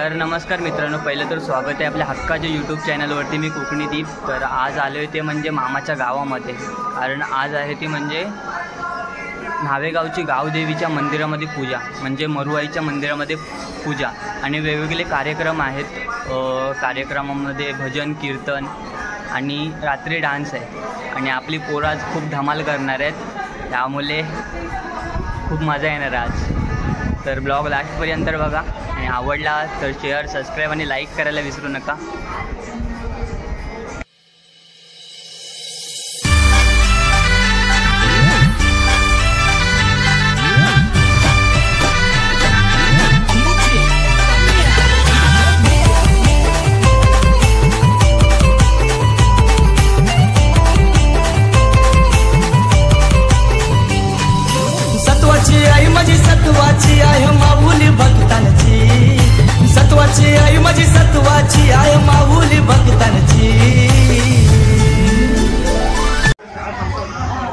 तर नमस्कार मित्रांनो, पहिलं तर स्वागत आहे आपल्या हक्काच्या यूट्यूब चॅनलवरती. मी कोकणी दीप. तर आज आले होते म्हणजे मामाच्या गावामध्ये, कारण आज आहे ती म्हणजे न्हावेगावची गावदेवीच्या मंदिरामध्ये पूजा, म्हणजे मरुआईच्या मंदिरामध्ये पूजा आणि वेगवेगळे कार्यक्रम आहेत. कार्यक्रमामध्ये भजन कीर्तन आणि रात्री डान्स आहे आणि आपली पोरं आज खूप धमाल करणार आहेत, त्यामुळे खूप मजा येणार आज. तर ब्लॉग लास्टपर्यंत बघा आणि आवडला तर शेअर, सबस्क्राईब आणि लाईक करायला विसरू नका. सत्वाची आई माझी सत्वाची आई माऊली भक्तांची, सत्वाची आई माझी सत्वाची आई माऊली भक्तांची.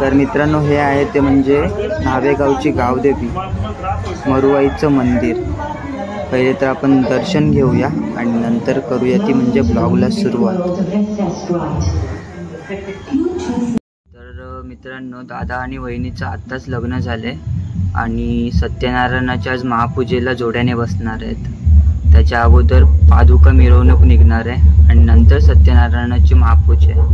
तर मित्रांनो, हे आहे ते म्हणजे न्हावेगावची गावदेवी मरुआईचं मंदिर. पहिले तर आपण दर्शन घेऊया आणि नंतर करूया ती म्हणजे ब्लॉगला सुरुवात. तर मित्रांनो, दादा आणि वहिनीचं आत्ताच लग्न झाले आणि सत्यनारायणाच्या आज महापूजेला जोड्याने बसणार आहेत. त्याच्या अगोदर पादुका मिरवणूक निघणार आहे आणि नंतर सत्यनारायणाची महापूजा.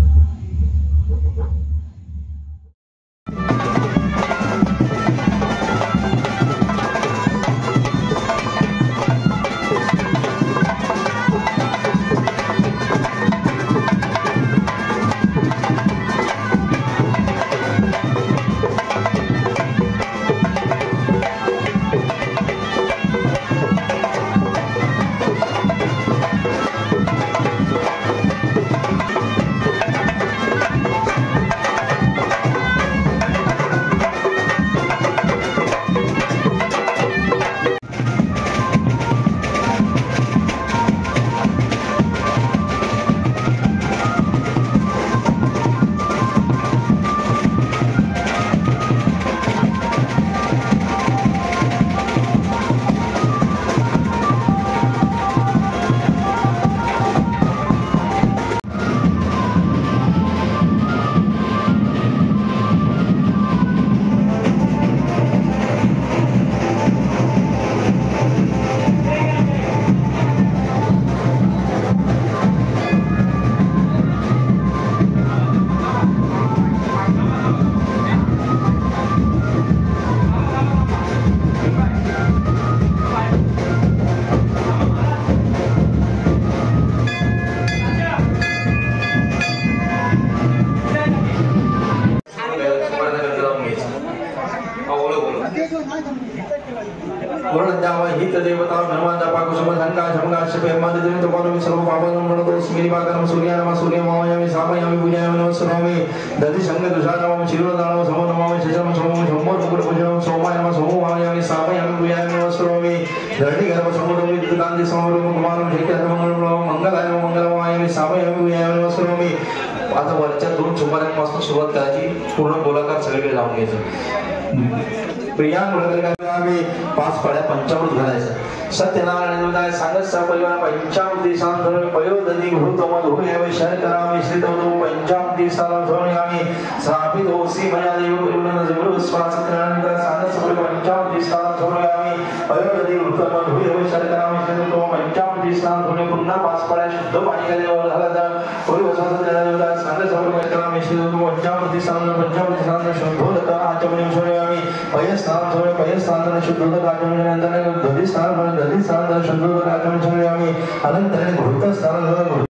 हित देवता धर्मांचा पाकुसमंका शमगाश्य हेमादिदेव तपोनमी सर्व पावनं म्हणतो स्मिरी पाकरम सूर्यानम सूर्यमायामि सामयामि पूजयामि नमस्कारामि दधि संग दुषानम शिरोदानम समो नमामि शशम समो शम्मो मुकुट पूजयामि सोमायम समो मायामि सामयामि पूजयामि नमस्कारामि धरणी गर्भ समुद्रमि कांति समोरम कुमारम शेखर मंगलाय मंगलमायामि सामयामि पूजयामि नमस्कारामि. आता वरच्या दोन सुमारांपासून सुरुवात करायची, पूर्ण गोलाकार सगळीकडे लावून घ्यायचं. प्रिया आम्ही 5 फळ्या पंचामृत घालायचं. सत्यनारायण देवताय सांगत सपरिवार पंचामृती सांधर्म पयोदनी भूतम धुयावे शरकरावे श्रीतमो पंचामृती सांधर्म आम्ही श्रापित होसी मया देव गुरुन जगु स्वास सत्यनारायण सांगत सपरिवार पंचामृती सांधर्म आम्ही पयोदनी भूतम धुयावे शरकरावे श्रीतमो पंचामृती सांधर्म पुन्हा 5 फळ्या शुद्ध पाणी घालायचं घालायचं. पूर्व सत्यनारायण देवताय सांगत सपरिवार पंचामृती श्रीतमो पंचामृती सांधर्म शुद्धोदक आचमनी शोरे आम्ही पयस्थान शोरे पयस्थान शुद्धोदक आचमनी नंतर दधी स्थान दधी स्थान शुद्धोदक आचमनी शोरे आम्ही अनंतर घृत स्थान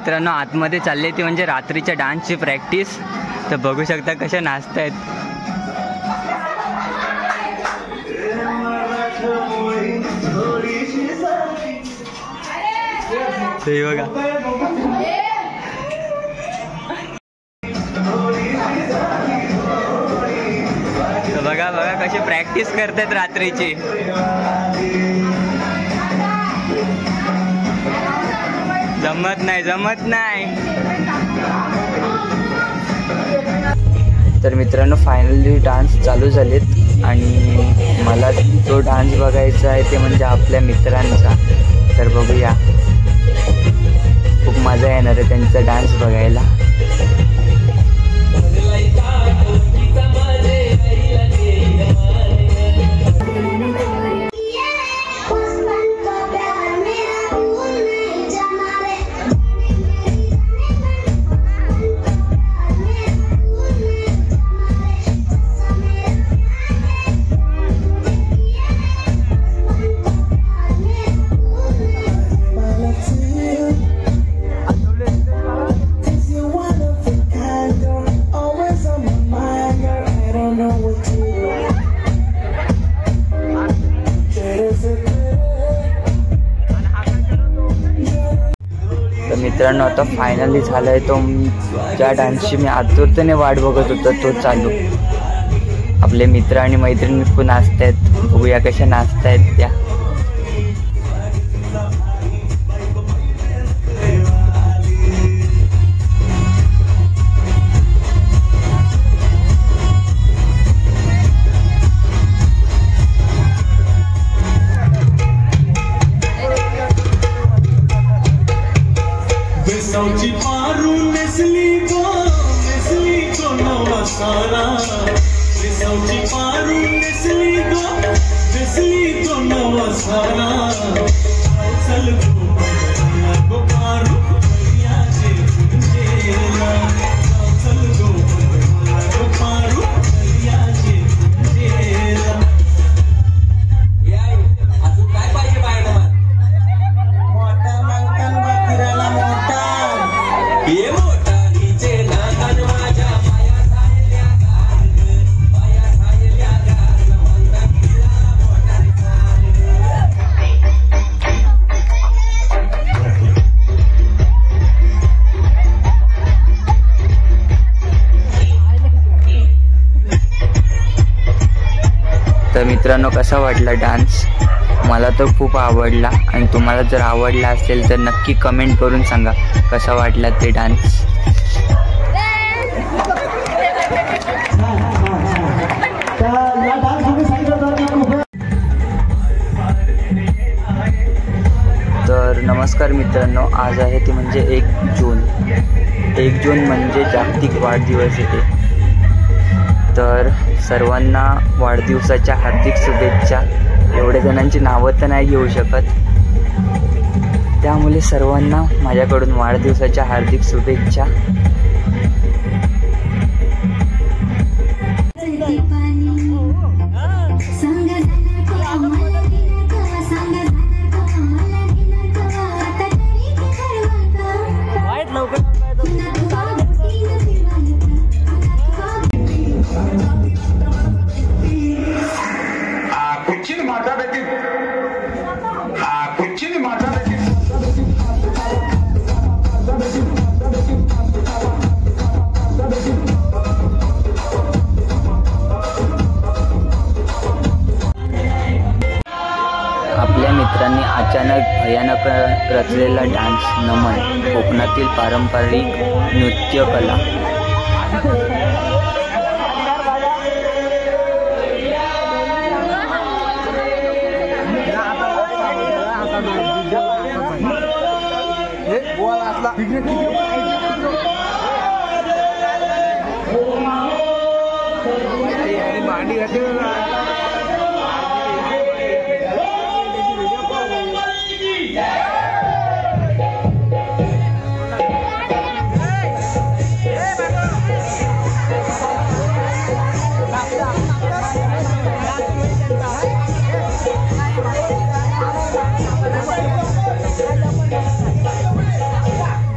मित्रांनो आतमध्ये चालली ती म्हणजे रात्रीच्या डान्सची प्रॅक्टिस. तर बघू शकता कशा नाचतायत. ते बघा बघा बघा कशी प्रॅक्टिस करतात रात्रीची. जमत नाही. तर मित्रांनो फायनली डान्स चालू झालेत आणि मला जो डान्स बघायचा आहे ते म्हणजे आपल्या मित्रांचा. तर बघूया, खूप मजा येणार आहे त्यांचा डान्स बघायला. मित्रांनो आता फायनली झालं आहे तो ज्या डान्सची मी आतुरतेने वाट बघत होतो तो चालू. आपले मित्र आणि मैत्रिणी खूप नाचत आहेत. बघूया कशा नाचत आहेत त्या. बेसावची पारू नेसली गो नवा सारा. बेसावची पारू नेसली गो नवा सारा. चल गो पारू याचे तुझेला. चल गो पारू याचे तुझेला. अजून काय पाहिजे बायला? मोठा मांगण फिरायला मोठा. ये मोठा हिचे नागन माझ्या पाया सायल्या गाल. पाया सायल्या गाल. मंगा किल्ला मोठा तर मित्रांनो कसा वाटला डान्स? मला तर खूप आवडला आणि तुम्हाला जर आवडला असेल तर नक्की कमेंट करून सांगा कसा वाटला ते डान्स. तर नमस्कार मित्रांनो, आज आहे ते म्हणजे 1 जून. 1 जून म्हणजे जागतिक वाढदिवस येते. तर सर्वांना वाढदिवसाच्या हार्दिक शुभेच्छा. एवढ्या जणांची नावं तर नाही घेऊ शकत, त्यामुळे सर्वांना माझ्याकडून वाढदिवसाच्या हार्दिक शुभेच्छा. आपल्या मित्रांनी अचानक भयानक रचलेला डान्स नमन, कोकणातील पारंपरिक नृत्यकला.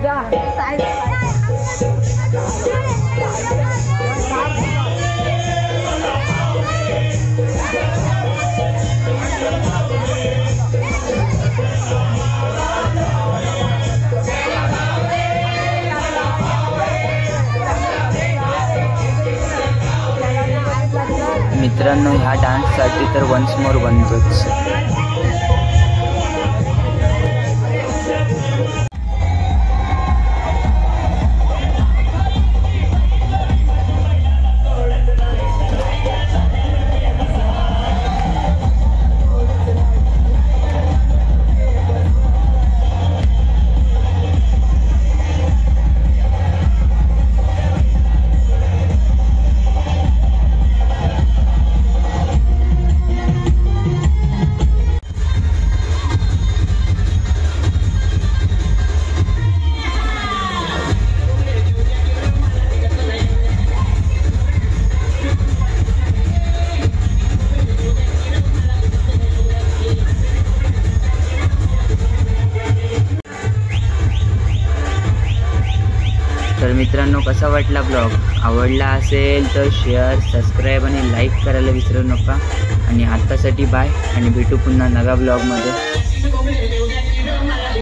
Yeah. मित्रांनो ह्या डान्ससाठी तर वन्स मोर बनतोच. तर मित्रांनो कसा वाटला ब्लॉग? आवडला असेल तर शेअर, सबस्क्राईब आणि लाईक करायला विसरू नका. आणि आत्तासाठी बाय आणि भेटू पुन्हा नव्या ब्लॉगमध्ये.